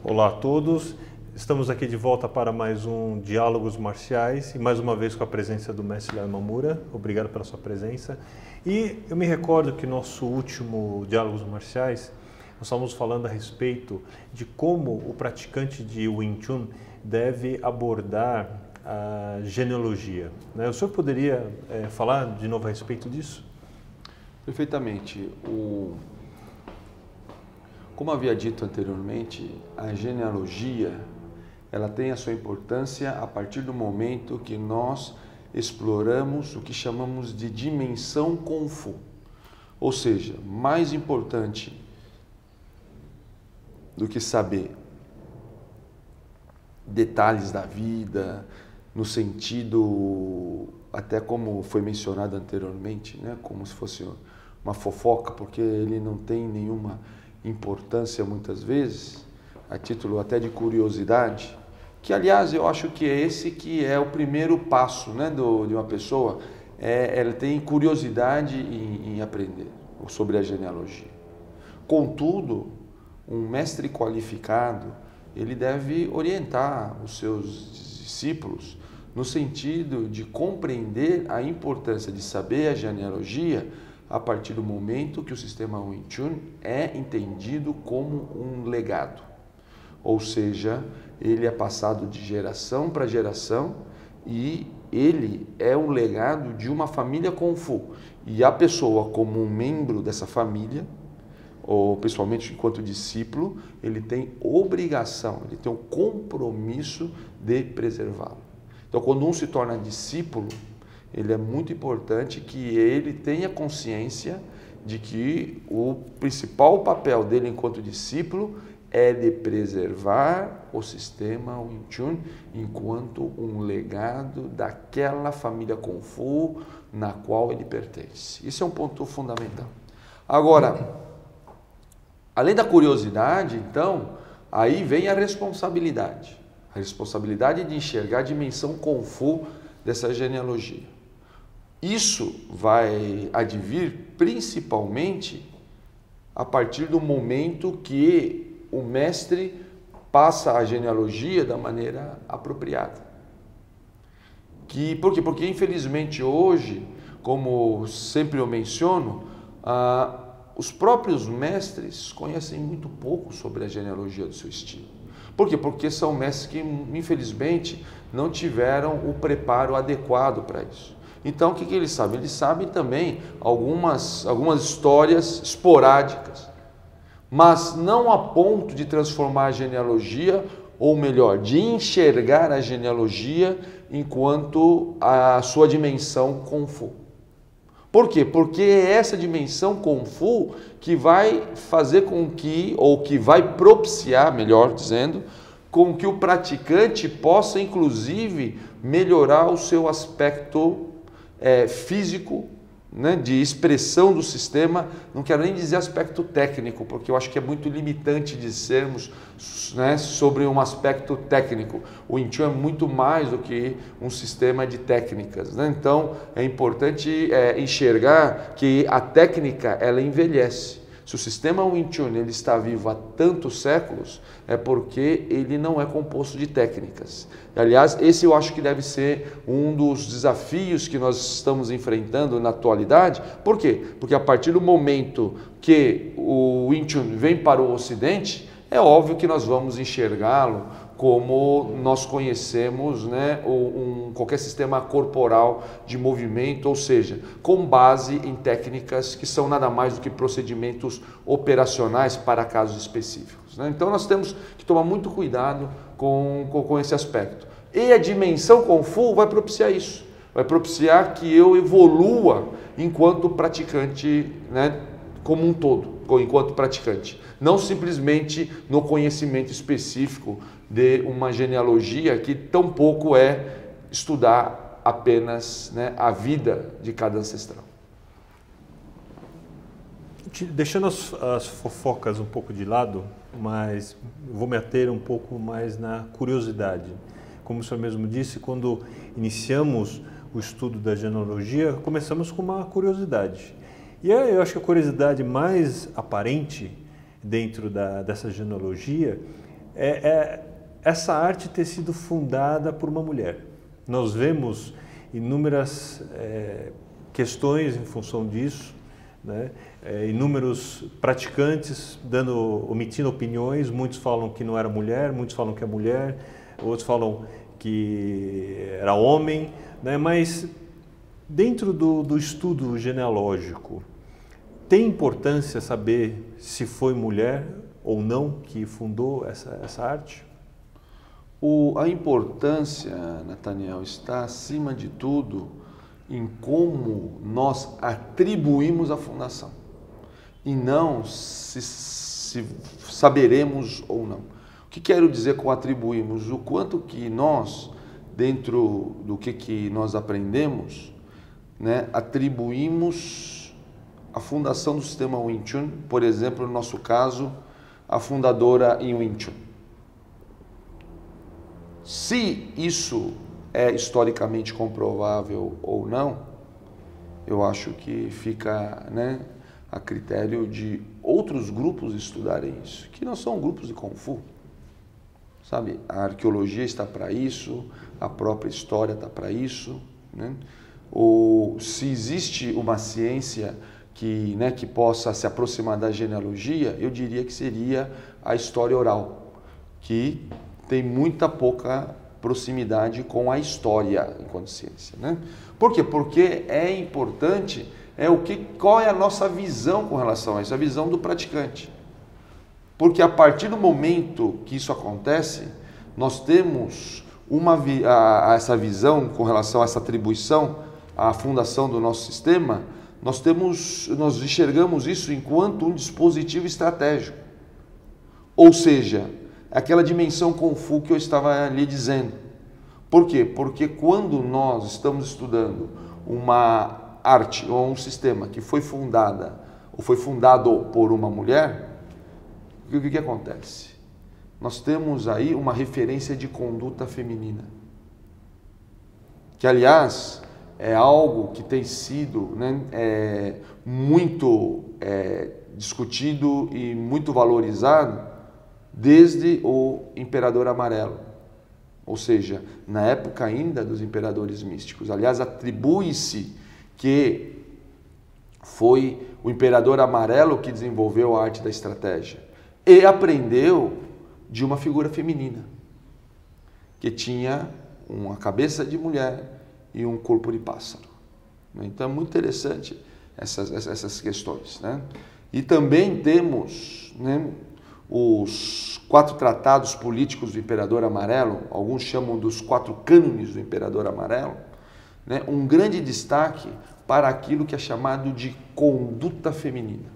Olá a todos, estamos aqui de volta para mais um Diálogos Marciais e mais uma vez com a presença do mestre Léo Imamura. Obrigado pela sua presença. E eu me recordo que nosso último Diálogos Marciais nós estávamos falando a respeito de como o praticante de Wing Chun deve abordar a genealogia. O senhor poderia falar de novo a respeito disso? Perfeitamente. Como havia dito anteriormente, a genealogia ela tem a sua importância a partir do momento que nós exploramos o que chamamos de dimensão Kung Fu. Ou seja, mais importante do que saber detalhes da vida, no sentido, até como foi mencionado anteriormente, né? Como se fosse uma fofoca, porque ele não tem nenhuma importância muitas vezes, a título até de curiosidade, que aliás eu acho que é esse que é o primeiro passo, né, de uma pessoa, ela tem curiosidade em aprender sobre a genealogia. Contudo, um mestre qualificado, ele deve orientar os seus discípulos no sentido de compreender a importância de saber a genealogia a partir do momento que o sistema Wing Chun é entendido como um legado. Ou seja, ele é passado de geração para geração e ele é um legado de uma família Kung Fu. E a pessoa, como um membro dessa família, ou pessoalmente enquanto discípulo, ele tem obrigação, ele tem o compromisso de preservá-lo. Então, quando um se torna discípulo, ele é muito importante que ele tenha consciência de que o principal papel dele enquanto discípulo é de preservar o sistema Wing Chun enquanto um legado daquela família Kung Fu na qual ele pertence. Isso é um ponto fundamental. Agora, além da curiosidade, então, aí vem a responsabilidade de enxergar a dimensão Kung Fu dessa genealogia. Isso vai advir principalmente a partir do momento que o mestre passa a genealogia da maneira apropriada. Por quê? Porque infelizmente hoje, como sempre eu menciono, os próprios mestres conhecem muito pouco sobre a genealogia do seu estilo. Por quê? Porque são mestres que infelizmente não tiveram o preparo adequado para isso. Então, o que eles sabem? Eles sabem também algumas histórias esporádicas, mas não a ponto de transformar a genealogia, ou melhor, de enxergar a genealogia enquanto a sua dimensão Kung Fu. Por quê? Porque é essa dimensão Kung Fu que vai fazer com que, ou que vai propiciar, melhor dizendo, com que o praticante possa, inclusive, melhorar o seu aspecto físico, né, de expressão do sistema. Não quero nem dizer aspecto técnico, porque eu acho que é muito limitante dizermos, né, sobre um aspecto técnico. O Wing Chun é muito mais do que um sistema de técnicas, né? Então é importante enxergar que a técnica ela envelhece. Se o sistema Wing Chun ele está vivo há tantos séculos, é porque ele não é composto de técnicas. Aliás, esse eu acho que deve ser um dos desafios que nós estamos enfrentando na atualidade. Por quê? Porque a partir do momento que o Wing Chun vem para o Ocidente, é óbvio que nós vamos enxergá-lo como nós conhecemos, né, qualquer sistema corporal de movimento, ou seja, com base em técnicas que são nada mais do que procedimentos operacionais para casos específicos, né? Então nós temos que tomar muito cuidado com esse aspecto. E a dimensão Kung Fu vai propiciar isso, vai propiciar que eu evolua enquanto praticante, né, como um todo, enquanto praticante. Não simplesmente no conhecimento específico de uma genealogia que tampouco é estudar apenas, né, a vida de cada ancestral. Deixando as fofocas um pouco de lado, mas vou me ater um pouco mais na curiosidade. Como o senhor mesmo disse, quando iniciamos o estudo da genealogia, começamos com uma curiosidade. E eu acho que a curiosidade mais aparente dentro dessa genealogia essa arte ter sido fundada por uma mulher. Nós vemos inúmeras questões em função disso, né? Inúmeros praticantes omitindo opiniões, muitos falam que não era mulher, muitos falam que é mulher, outros falam que era homem, né? Mas dentro do estudo genealógico, tem importância saber se foi mulher ou não que fundou essa arte? A importância, Nathaniel, está acima de tudo em como nós atribuímos a fundação e não se saberemos ou não. O que quero dizer com atribuímos? O quanto que nós, dentro do que nós aprendemos, né, atribuímos a fundação do sistema Wing Chun, por exemplo, no nosso caso, a fundadora em Wing Chun. Se isso é historicamente comprovável ou não, eu acho que fica, né, a critério de outros grupos estudarem isso, que não são grupos de Kung Fu. Sabe, a arqueologia está para isso, a própria história está para isso, né? Ou se existe uma ciência que possa se aproximar da genealogia, eu diria que seria a história oral, que tem muita pouca proximidade com a história enquanto ciência, né? Por quê? Porque é importante, qual é a nossa visão com relação a isso, a visão do praticante. Porque a partir do momento que isso acontece, nós temos essa visão com relação a essa atribuição, à fundação do nosso sistema, nós enxergamos isso enquanto um dispositivo estratégico. Ou seja, aquela dimensão Kung Fu que eu estava lhe dizendo. Por quê? Porque quando nós estamos estudando uma arte ou um sistema que foi fundado por uma mulher, o que acontece? Nós temos aí uma referência de conduta feminina, que aliás é algo que tem sido, né, muito discutido e muito valorizado desde o Imperador Amarelo, ou seja, na época ainda dos imperadores místicos. Aliás, atribui-se que foi o Imperador Amarelo que desenvolveu a arte da estratégia e aprendeu de uma figura feminina, que tinha uma cabeça de mulher e um corpo de pássaro. Então é muito interessante essas questões, né? E também temos, né, os 4 tratados políticos do Imperador Amarelo, alguns chamam dos 4 cânones do Imperador Amarelo, né, um grande destaque para aquilo que é chamado de conduta feminina,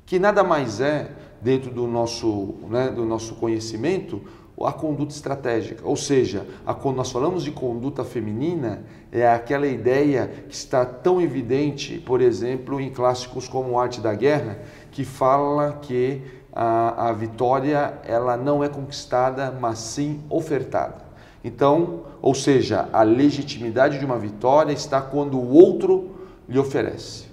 que nada mais é, dentro do nosso conhecimento, a conduta estratégica. Ou seja, quando nós falamos de conduta feminina, é aquela ideia que está tão evidente, por exemplo, em clássicos como Arte da Guerra, que fala que a vitória ela não é conquistada, mas sim ofertada. Então, ou seja, a legitimidade de uma vitória está quando o outro lhe oferece.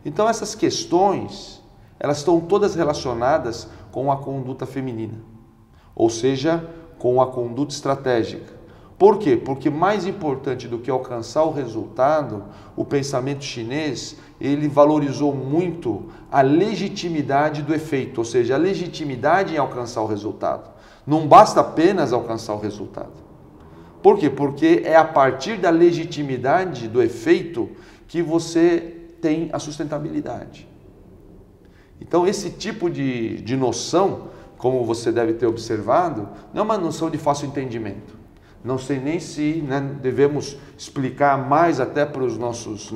Então, essas questões, elas estão todas relacionadas com a conduta feminina, ou seja, com a conduta estratégica. Por quê? Porque mais importante do que alcançar o resultado, o pensamento chinês, ele valorizou muito a legitimidade do efeito, ou seja, a legitimidade em alcançar o resultado. Não basta apenas alcançar o resultado. Por quê? Porque é a partir da legitimidade do efeito que você tem a sustentabilidade. Então, esse tipo de noção, como você deve ter observado, não é uma noção de fácil entendimento. Não sei nem se devemos explicar mais até para os nossos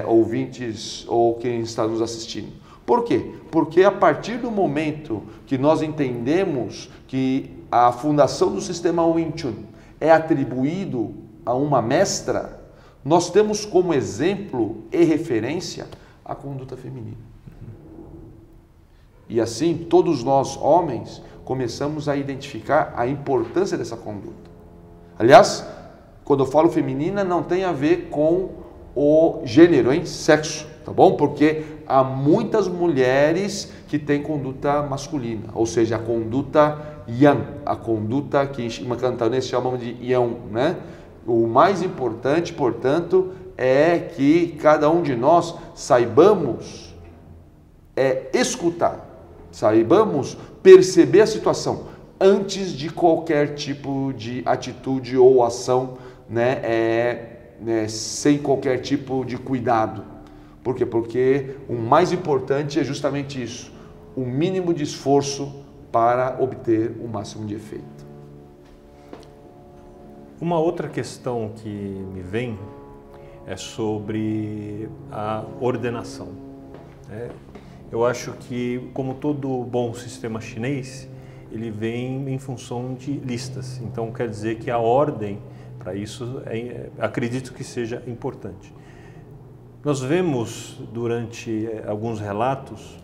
ouvintes ou quem está nos assistindo. Por quê? Porque a partir do momento que nós entendemos que a fundação do sistema Wing Chun é atribuído a uma mestra, nós temos como exemplo e referência a conduta feminina. E assim, todos nós, homens, começamos a identificar a importância dessa conduta. Aliás, quando eu falo feminina, não tem a ver com o gênero, sexo. tá bom? Porque há muitas mulheres que têm conduta masculina, ou seja, a conduta yang, a conduta que em cantonês chamamos de yang, né? O mais importante, portanto, é que cada um de nós saibamos escutar, saibamos perceber a situação antes de qualquer tipo de atitude ou ação, sem qualquer tipo de cuidado. Por quê? Porque o mais importante é justamente isso, o mínimo de esforço para obter o máximo de efeito. Uma outra questão que me vem é sobre a ordenação. Eu acho que, como todo bom sistema chinês, ele vem em função de listas. Então, quer dizer que a ordem, para isso, acredito que seja importante. Nós vemos, durante alguns relatos,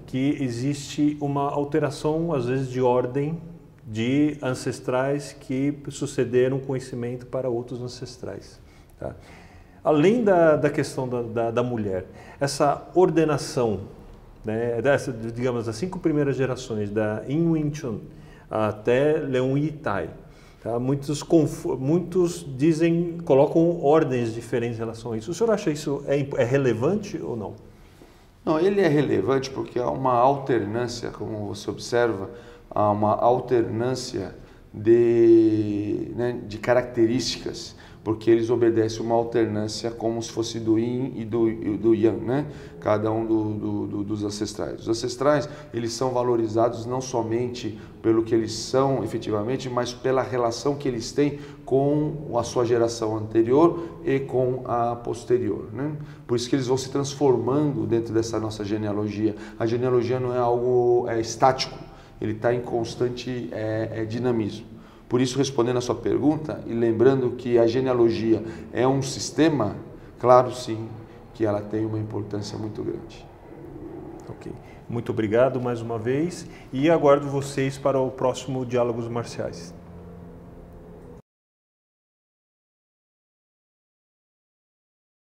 que existe uma alteração, às vezes, de ordem de ancestrais que sucederam conhecimento para outros ancestrais. Tá? Além da questão da mulher, essa ordenação, digamos, das 5 primeiras gerações, da Yin Wing Chun até Leung Yitai, tá? Muitos colocam ordens diferentes em relação a isso. O senhor acha isso é relevante ou não? Não, ele é relevante porque há uma alternância, como você observa, há uma alternância de características, porque eles obedecem uma alternância como se fosse do Yin e do Yang, né? Cada um dos ancestrais. Os ancestrais, eles são valorizados não somente pelo que eles são efetivamente, mas pela relação que eles têm com a sua geração anterior e com a posterior, né? Por isso que eles vão se transformando dentro dessa nossa genealogia. A genealogia não é algo estático, ele está em constante dinamismo. Por isso, respondendo a sua pergunta e lembrando que a genealogia é um sistema, claro sim que ela tem uma importância muito grande. Ok. Muito obrigado mais uma vez e aguardo vocês para o próximo Diálogos Marciais.